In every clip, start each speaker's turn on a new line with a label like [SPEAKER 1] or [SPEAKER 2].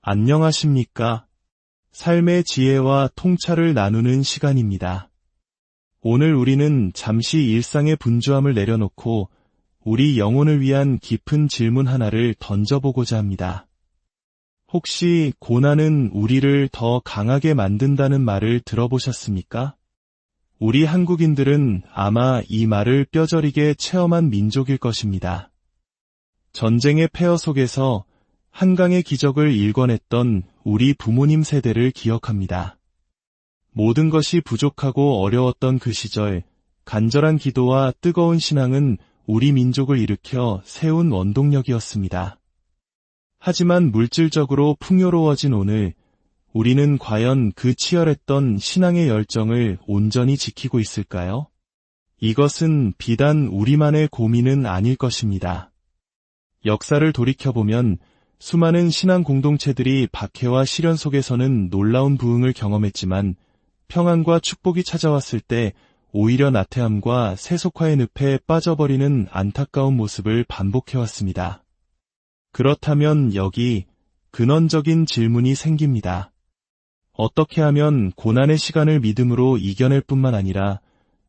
[SPEAKER 1] 안녕하십니까? 삶의 지혜와 통찰을 나누는 시간입니다. 오늘 우리는 잠시 일상의 분주함을 내려놓고 우리 영혼을 위한 깊은 질문 하나를 던져보고자 합니다. 혹시 고난은 우리를 더 강하게 만든다는 말을 들어보셨습니까? 우리 한국인들은 아마 이 말을 뼈저리게 체험한 민족일 것입니다. 전쟁의 폐허 속에서 한강의 기적을 일궈냈던 우리 부모님 세대를 기억합니다. 모든 것이 부족하고 어려웠던 그 시절, 간절한 기도와 뜨거운 신앙은 우리 민족을 일으켜 세운 원동력이었습니다. 하지만 물질적으로 풍요로워진 오늘, 우리는 과연 그 치열했던 신앙의 열정을 온전히 지키고 있을까요? 이것은 비단 우리만의 고민은 아닐 것입니다. 역사를 돌이켜보면 수많은 신앙 공동체들이 박해와 시련 속에서는 놀라운 부흥을 경험했지만 평안과 축복이 찾아왔을 때 오히려 나태함과 세속화의 늪에 빠져버리는 안타까운 모습을 반복해왔습니다. 그렇다면 여기 근원적인 질문이 생깁니다. 어떻게 하면 고난의 시간을 믿음으로 이겨낼 뿐만 아니라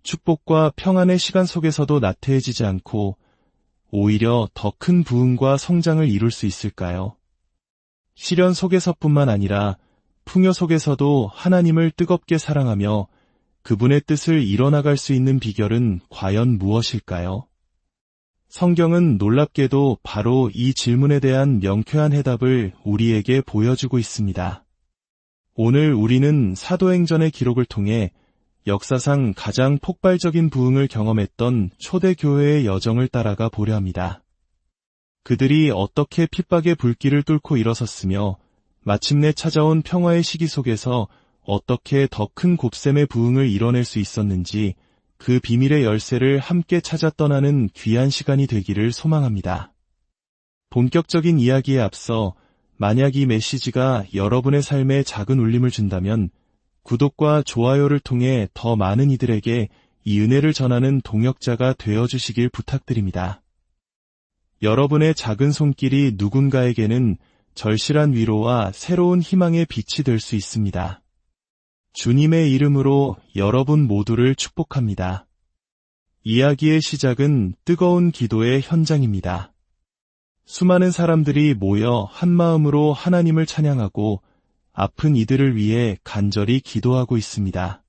[SPEAKER 1] 축복과 평안의 시간 속에서도 나태해지지 않고 오히려 더 큰 부흥과 성장을 이룰 수 있을까요? 시련 속에서뿐만 아니라 풍요 속에서도 하나님을 뜨겁게 사랑하며 그분의 뜻을 이뤄나갈 수 있는 비결은 과연 무엇일까요? 성경은 놀랍게도 바로 이 질문에 대한 명쾌한 해답을 우리에게 보여주고 있습니다. 오늘 우리는 사도행전의 기록을 통해 역사상 가장 폭발적인 부흥을 경험했던 초대교회의 여정을 따라가 보려 합니다. 그들이 어떻게 핍박의 불길을 뚫고 일어섰으며 마침내 찾아온 평화의 시기 속에서 어떻게 더 큰 곱셈의 부흥을 이뤄낼 수 있었는지 그 비밀의 열쇠를 함께 찾아 떠나는 귀한 시간이 되기를 소망합니다. 본격적인 이야기에 앞서 만약 이 메시지가 여러분의 삶에 작은 울림을 준다면 구독과 좋아요를 통해 더 많은 이들에게 이 은혜를 전하는 동역자가 되어주시길 부탁드립니다. 여러분의 작은 손길이 누군가에게는 절실한 위로와 새로운 희망의 빛이 될 수 있습니다. 주님의 이름으로 여러분 모두를 축복합니다. 이야기의 시작은 뜨거운 기도의 현장입니다. 수많은 사람들이 모여 한마음으로 하나님을 찬양하고 아픈 이들을 위해 간절히 기도하고 있습니다.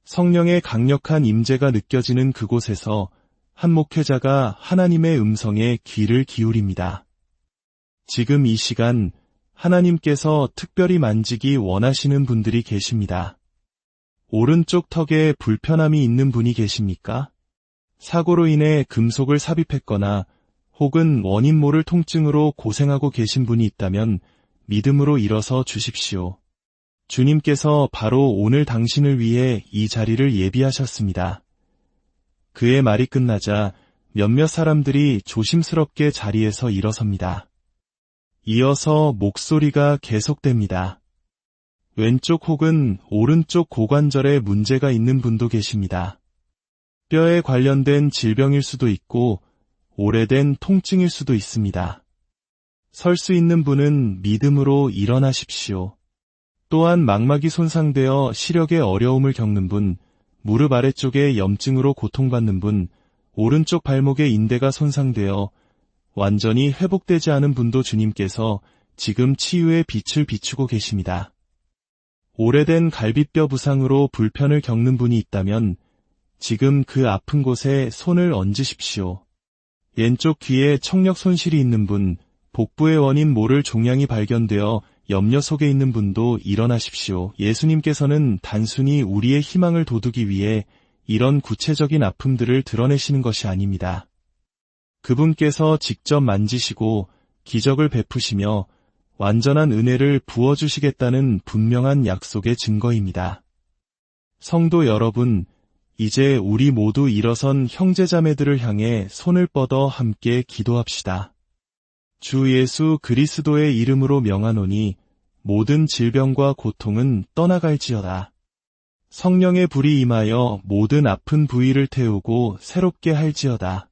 [SPEAKER 1] 성령의 강력한 임재가 느껴지는 그곳에서 한 목회자가 하나님의 음성에 귀를 기울입니다. 지금 이 시간 하나님께서 특별히 만지기 원하시는 분들이 계십니다. 오른쪽 턱에 불편함이 있는 분이 계십니까? 사고로 인해 금속을 삽입했거나 혹은 원인 모를 통증으로 고생하고 계신 분이 있다면 믿음으로 일어서 주십시오. 주님께서 바로 오늘 당신을 위해 이 자리를 예비하셨습니다. 그의 말이 끝나자 몇몇 사람들이 조심스럽게 자리에서 일어섭니다. 이어서 목소리가 계속됩니다. 왼쪽 혹은 오른쪽 고관절에 문제가 있는 분도 계십니다. 뼈에 관련된 질병일 수도 있고 오래된 통증일 수도 있습니다. 설 수 있는 분은 믿음으로 일어나십시오. 또한 망막이 손상되어 시력에 어려움을 겪는 분, 무릎 아래쪽에 염증으로 고통받는 분, 오른쪽 발목의 인대가 손상되어 완전히 회복되지 않은 분도 주님께서 지금 치유의 빛을 비추고 계십니다. 오래된 갈비뼈 부상으로 불편을 겪는 분이 있다면 지금 그 아픈 곳에 손을 얹으십시오. 왼쪽 귀에 청력 손실이 있는 분, 복부의 원인 모를 종양이 발견되어 염려 속에 있는 분도 일어나십시오. 예수님께서는 단순히 우리의 희망을 돋우기 위해 이런 구체적인 아픔들을 드러내시는 것이 아닙니다. 그분께서 직접 만지시고 기적을 베푸시며 완전한 은혜를 부어주시겠다는 분명한 약속의 증거입니다. 성도 여러분, 이제 우리 모두 일어선 형제자매들을 향해 손을 뻗어 함께 기도합시다. 주 예수 그리스도의 이름으로 명하노니 모든 질병과 고통은 떠나갈지어다. 성령의 불이 임하여 모든 아픈 부위를 태우고 새롭게 할지어다.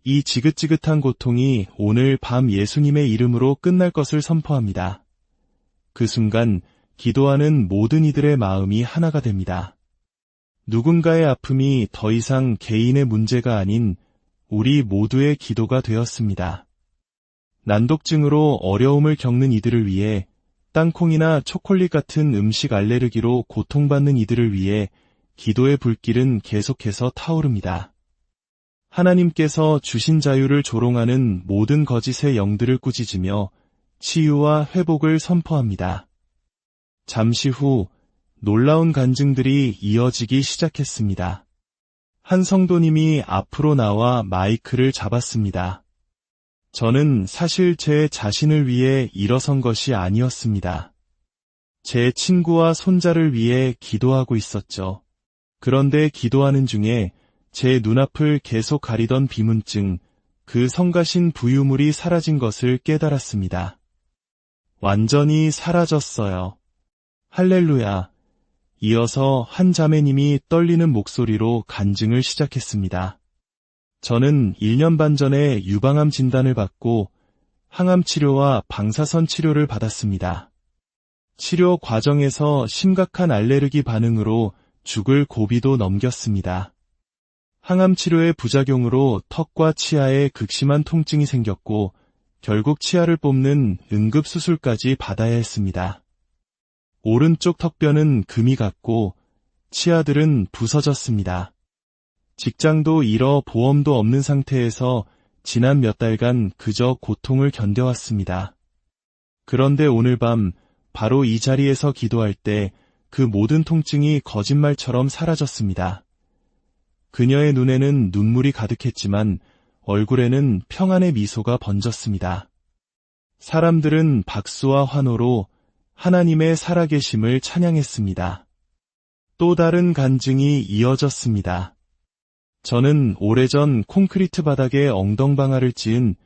[SPEAKER 1] 이 지긋지긋한 고통이 오늘 밤 예수님의 이름으로 끝날 것을 선포합니다. 그 순간 기도하는 모든 이들의 마음이 하나가 됩니다. 누군가의 아픔이 더 이상 개인의 문제가 아닌 우리 모두의 기도가 되었습니다. 난독증으로 어려움을 겪는 이들을 위해, 땅콩이나 초콜릿 같은 음식 알레르기로 고통받는 이들을 위해 기도의 불길은 계속해서 타오릅니다. 하나님께서 주신 자유를 조롱하는 모든 거짓의 영들을 꾸짖으며 치유와 회복을 선포합니다. 잠시 후 놀라운 간증들이 이어지기 시작했습니다. 한 성도님이 앞으로 나와 마이크를 잡았습니다. 저는 사실 제 자신을 위해 일어선 것이 아니었습니다. 제 친구와 손자를 위해 기도하고 있었죠. 그런데 기도하는 중에 제 눈앞을 계속 가리던 비문증, 그 성가신 부유물이 사라진 것을 깨달았습니다. 완전히 사라졌어요. 할렐루야. 이어서 한 자매님이 떨리는 목소리로 간증을 시작했습니다. 저는 1년 반 전에 유방암 진단을 받고 항암 치료와 방사선 치료를 받았습니다. 치료 과정에서 심각한 알레르기 반응으로 죽을 고비도 넘겼습니다. 항암 치료의 부작용으로 턱과 치아에 극심한 통증이 생겼고 결국 치아를 뽑는 응급수술까지 받아야 했습니다. 오른쪽 턱뼈는 금이 갔고 치아들은 부서졌습니다. 직장도 잃어 보험도 없는 상태에서 지난 몇 달간 그저 고통을 견뎌왔습니다. 그런데 오늘 밤 바로 이 자리에서 기도할 때 그 모든 통증이 거짓말처럼 사라졌습니다. 그녀의 눈에는 눈물이 가득했지만 얼굴에는 평안의 미소가 번졌습니다. 사람들은 박수와 환호로 하나님의 살아계심을 찬양했습니다. 또 다른 간증이 이어졌습니다. 저는 오래전 콘크리트 바닥에 엉덩방아를 찧은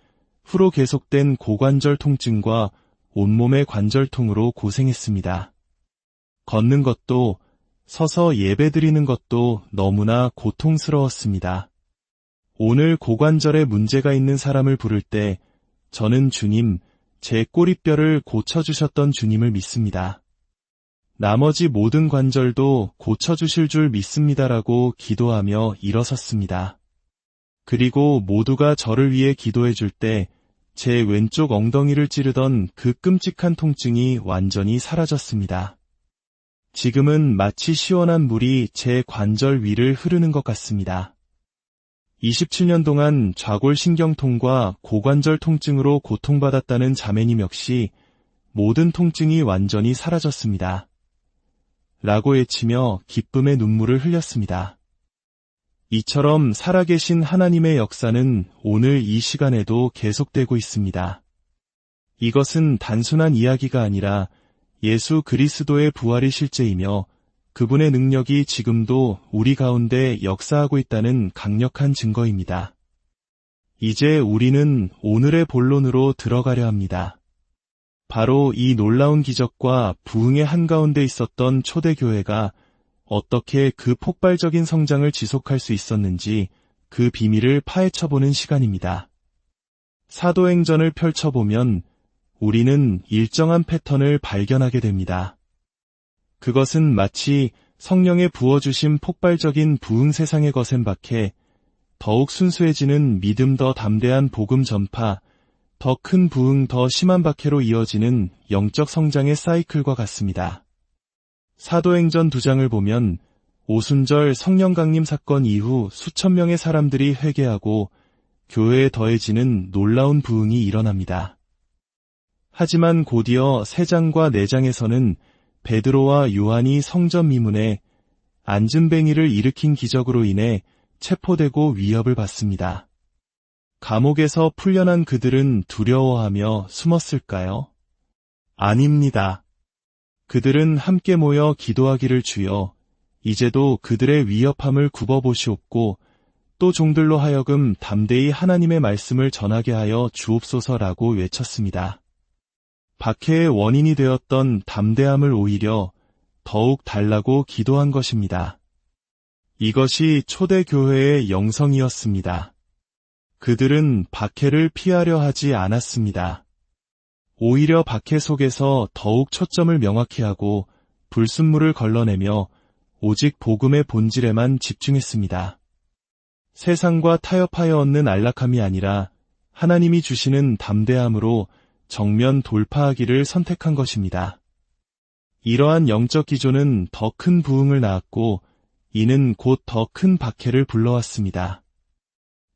[SPEAKER 1] 후로 계속된 고관절 통증과 온몸의 관절통으로 고생했습니다. 걷는 것도 서서 예배드리는 것도 너무나 고통스러웠습니다. 오늘 고관절에 문제가 있는 사람을 부를 때 저는 주님, 제 꼬리뼈를 고쳐주셨던 주님을 믿습니다. 나머지 모든 관절도 고쳐주실 줄 믿습니다라고 기도하며 일어섰습니다. 그리고 모두가 저를 위해 기도해 줄 때 제 왼쪽 엉덩이를 찌르던 그 끔찍한 통증이 완전히 사라졌습니다. 지금은 마치 시원한 물이 제 관절 위를 흐르는 것 같습니다. 27년 동안 좌골신경통과 고관절 통증으로 고통받았다는 자매님 역시 모든 통증이 완전히 사라졌습니다. 라고 외치며 기쁨의 눈물을 흘렸습니다. 이처럼 살아계신 하나님의 역사는 오늘 이 시간에도 계속되고 있습니다. 이것은 단순한 이야기가 아니라 예수 그리스도의 부활이 실제이며 그분의 능력이 지금도 우리 가운데 역사하고 있다는 강력한 증거입니다. 이제 우리는 오늘의 본론으로 들어가려 합니다. 바로 이 놀라운 기적과 부흥의 한가운데 있었던 초대교회가 어떻게 그 폭발적인 성장을 지속할 수 있었는지 그 비밀을 파헤쳐보는 시간입니다. 사도행전을 펼쳐보면 우리는 일정한 패턴을 발견하게 됩니다. 그것은 마치 성령의 부어주신 폭발적인 부흥 세상에 거센 박해, 더욱 순수해지는 믿음 더 담대한 복음 전파, 더 큰 부흥 더 심한 박해로 이어지는 영적 성장의 사이클과 같습니다. 사도행전 2장을 보면 오순절 성령 강림 사건 이후 수천 명의 사람들이 회개하고 교회에 더해지는 놀라운 부흥이 일어납니다. 하지만 곧이어 3장과 4장에서는 베드로와 요한이 성전 미문에 안진뱅이를 일으킨 기적으로 인해 체포되고 위협을 받습니다. 감옥에서 풀려난 그들은 두려워하며 숨었을까요? 아닙니다. 그들은 함께 모여 기도하기를 주여, 이제도 그들의 위협함을 굽어보시옵고 또 종들로 하여금 담대히 하나님의 말씀을 전하게 하여 주옵소서라고 외쳤습니다. 박해의 원인이 되었던 담대함을 오히려 더욱 달라고 기도한 것입니다. 이것이 초대교회의 영성이었습니다. 그들은 박해를 피하려 하지 않았습니다. 오히려 박해 속에서 더욱 초점을 명확히 하고 불순물을 걸러내며 오직 복음의 본질에만 집중했습니다. 세상과 타협하여 얻는 안락함이 아니라 하나님이 주시는 담대함으로 정면 돌파하기를 선택한 것입니다. 이러한 영적 기조는 더 큰 부흥을 낳았고 이는 곧 더 큰 박해를 불러왔습니다.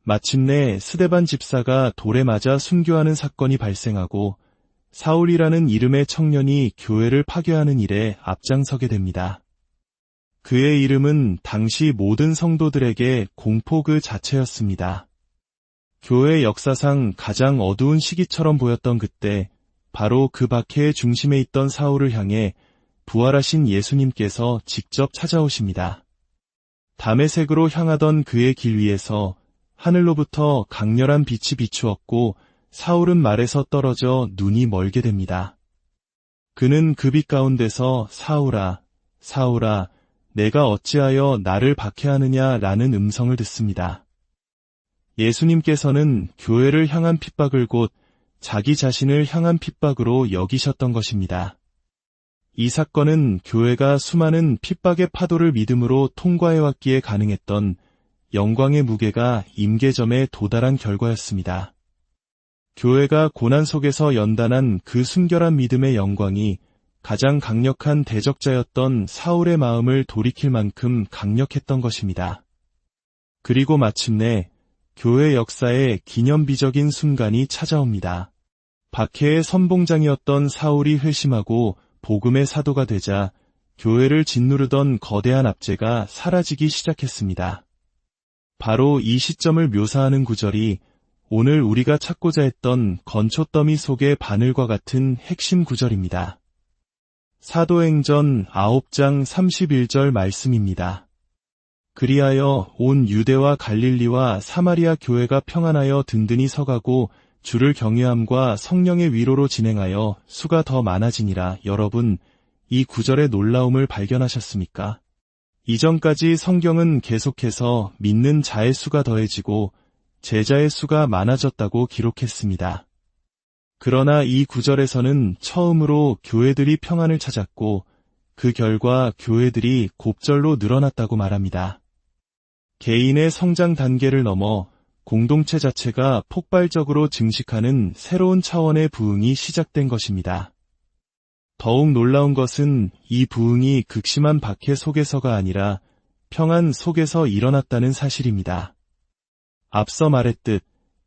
[SPEAKER 1] 마침내 스데반 집사가 돌에 맞아 순교하는 사건이 발생하고 사울이라는 이름의 청년이 교회를 파괴하는 일에 앞장서게 됩니다. 그의 이름은 당시 모든 성도들에게 공포 그 자체였습니다. 교회 역사상 가장 어두운 시기처럼 보였던 그때 바로 그 박해의 중심에 있던 사울을 향해 부활하신 예수님께서 직접 찾아오십니다. 다메섹으로 향하던 그의 길 위에서 하늘로부터 강렬한 빛이 비추었고 사울은 말에서 떨어져 눈이 멀게 됩니다. 그는 그 빛 가운데서 사울아, 사울아, 내가 어찌하여 나를 박해하느냐 라는 음성을 듣습니다. 예수님께서는 교회를 향한 핍박을 곧 자기 자신을 향한 핍박으로 여기셨던 것입니다. 이 사건은 교회가 수많은 핍박의 파도를 믿음으로 통과해왔기에 가능했던 영광의 무게가 임계점에 도달한 결과였습니다. 교회가 고난 속에서 연단한 그 순결한 믿음의 영광이 가장 강력한 대적자였던 사울의 마음을 돌이킬 만큼 강력했던 것입니다. 그리고 마침내 교회 역사에 기념비적인 순간이 찾아옵니다. 박해의 선봉장이었던 사울이 회심하고 복음의 사도가 되자 교회를 짓누르던 거대한 압제가 사라지기 시작했습니다. 바로 이 시점을 묘사하는 구절이 오늘 우리가 찾고자 했던 건초더미 속의 바늘과 같은 핵심 구절입니다. 사도행전 9장 31절 말씀입니다. 그리하여 온 유대와 갈릴리와 사마리아 교회가 평안하여 든든히 서가고 주를 경외함과 성령의 위로로 진행하여 수가 더 많아지니라. 여러분, 이 구절의 놀라움을 발견하셨습니까? 이전까지 성경은 계속해서 믿는 자의 수가 더해지고 제자의 수가 많아졌다고 기록했습니다. 그러나 이 구절에서는 처음으로 교회들이 평안을 찾았고 그 결과 교회들이 곱절로 늘어났다고 말합니다. 개인의 성장 단계를 넘어 공동체 자체가 폭발적으로 증식하는 새로운 차원의 부흥이 시작된 것입니다. 더욱 놀라운 것은 이 부흥이 극심한 박해 속에서가 아니라 평안 속에서 일어났다는 사실입니다. 앞서 말했듯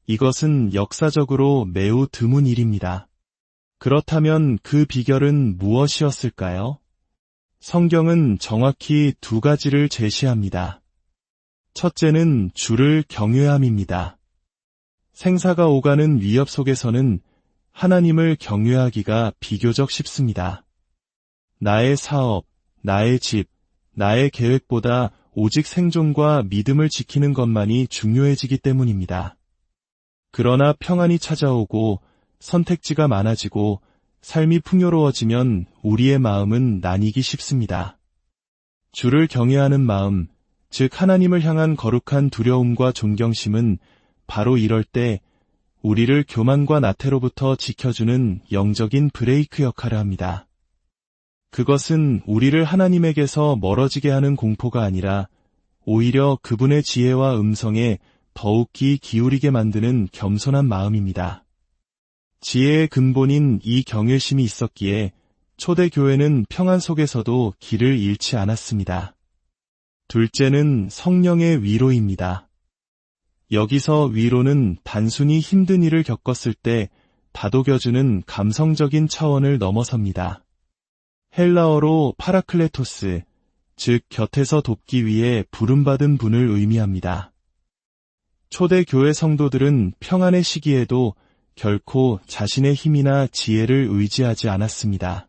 [SPEAKER 1] 이것은 역사적으로 매우 드문 일입니다. 그렇다면 그 비결은 무엇이었을까요? 성경은 정확히 두 가지를 제시합니다. 첫째는 주를 경외함입니다. 생사가 오가는 위협 속에서는 하나님을 경외하기가 비교적 쉽습니다. 나의 사업, 나의 집, 나의 계획보다 오직 생존과 믿음을 지키는 것만이 중요해지기 때문입니다. 그러나 평안이 찾아오고 선택지가 많아지고 삶이 풍요로워지면 우리의 마음은 나뉘기 쉽습니다. 주를 경외하는 마음, 즉 하나님을 향한 거룩한 두려움과 존경심은 바로 이럴 때 우리를 교만과 나태로부터 지켜주는 영적인 브레이크 역할을 합니다. 그것은 우리를 하나님에게서 멀어지게 하는 공포가 아니라 오히려 그분의 지혜와 음성에 더욱 귀 기울이게 만드는 겸손한 마음입니다. 지혜의 근본인 이 경외심이 있었기에 초대교회는 평안 속에서도 길을 잃지 않았습니다. 둘째는 성령의 위로입니다. 여기서 위로는 단순히 힘든 일을 겪었을 때 다독여주는 감성적인 차원을 넘어섭니다. 헬라어로 파라클레토스, 즉 곁에서 돕기 위해 부름받은 분을 의미합니다. 초대교회 성도들은 평안의 시기에도 결코 자신의 힘이나 지혜를 의지하지 않았습니다.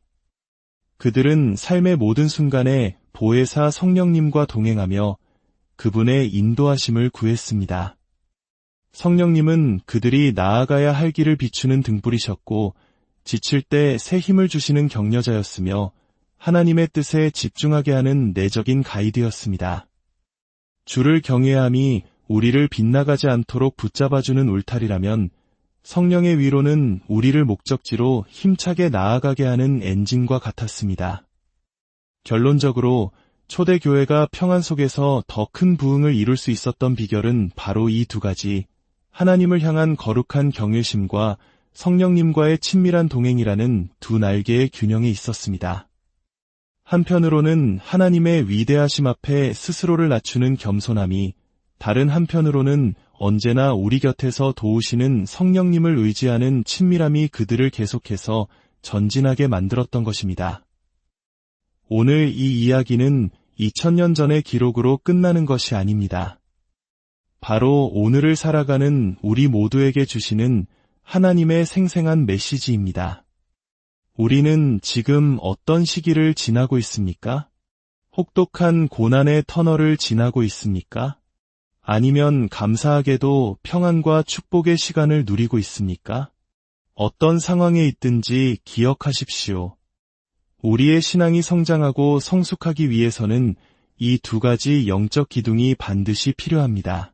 [SPEAKER 1] 그들은 삶의 모든 순간에 보혜사 성령님과 동행하며 그분의 인도하심을 구했습니다. 성령님은 그들이 나아가야 할 길을 비추는 등불이셨고 지칠 때 새 힘을 주시는 격려자였으며 하나님의 뜻에 집중하게 하는 내적인 가이드였습니다. 주를 경외함이 우리를 빗나가지 않도록 붙잡아주는 울타리라면 성령의 위로는 우리를 목적지로 힘차게 나아가게 하는 엔진과 같았습니다. 결론적으로 초대교회가 평안 속에서 더 큰 부흥을 이룰 수 있었던 비결은 바로 이 두 가지, 하나님을 향한 거룩한 경외심과 성령님과의 친밀한 동행이라는 두 날개의 균형에 있었습니다. 한편으로는 하나님의 위대하심 앞에 스스로를 낮추는 겸손함이, 다른 한편으로는 언제나 우리 곁에서 도우시는 성령님을 의지하는 친밀함이 그들을 계속해서 전진하게 만들었던 것입니다. 오늘 이 이야기는 2000년 전의 기록으로 끝나는 것이 아닙니다. 바로 오늘을 살아가는 우리 모두에게 주시는 하나님의 생생한 메시지입니다. 우리는 지금 어떤 시기를 지나고 있습니까? 혹독한 고난의 터널을 지나고 있습니까? 아니면 감사하게도 평안과 축복의 시간을 누리고 있습니까? 어떤 상황에 있든지 기억하십시오. 우리의 신앙이 성장하고 성숙하기 위해서는 이 두 가지 영적 기둥이 반드시 필요합니다.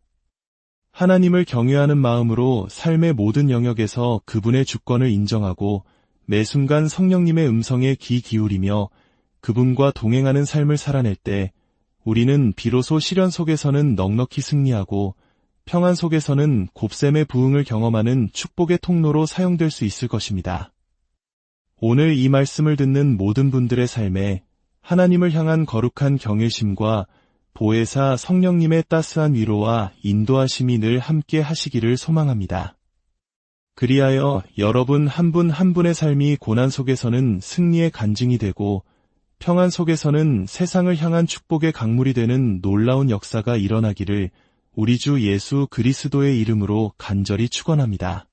[SPEAKER 1] 하나님을 경외하는 마음으로 삶의 모든 영역에서 그분의 주권을 인정하고 매 순간 성령님의 음성에 귀 기울이며 그분과 동행하는 삶을 살아낼 때 우리는 비로소 시련 속에서는 넉넉히 승리하고 평안 속에서는 곱셈의 부흥을 경험하는 축복의 통로로 사용될 수 있을 것입니다. 오늘 이 말씀을 듣는 모든 분들의 삶에 하나님을 향한 거룩한 경외심과 보혜사 성령님의 따스한 위로와 인도하심이 늘 함께 하시기를 소망합니다. 그리하여 여러분 한 분 한 분의 삶이 고난 속에서는 승리의 간증이 되고 평안 속에서는 세상을 향한 축복의 강물이 되는 놀라운 역사가 일어나기를 우리 주 예수 그리스도의 이름으로 간절히 축원합니다.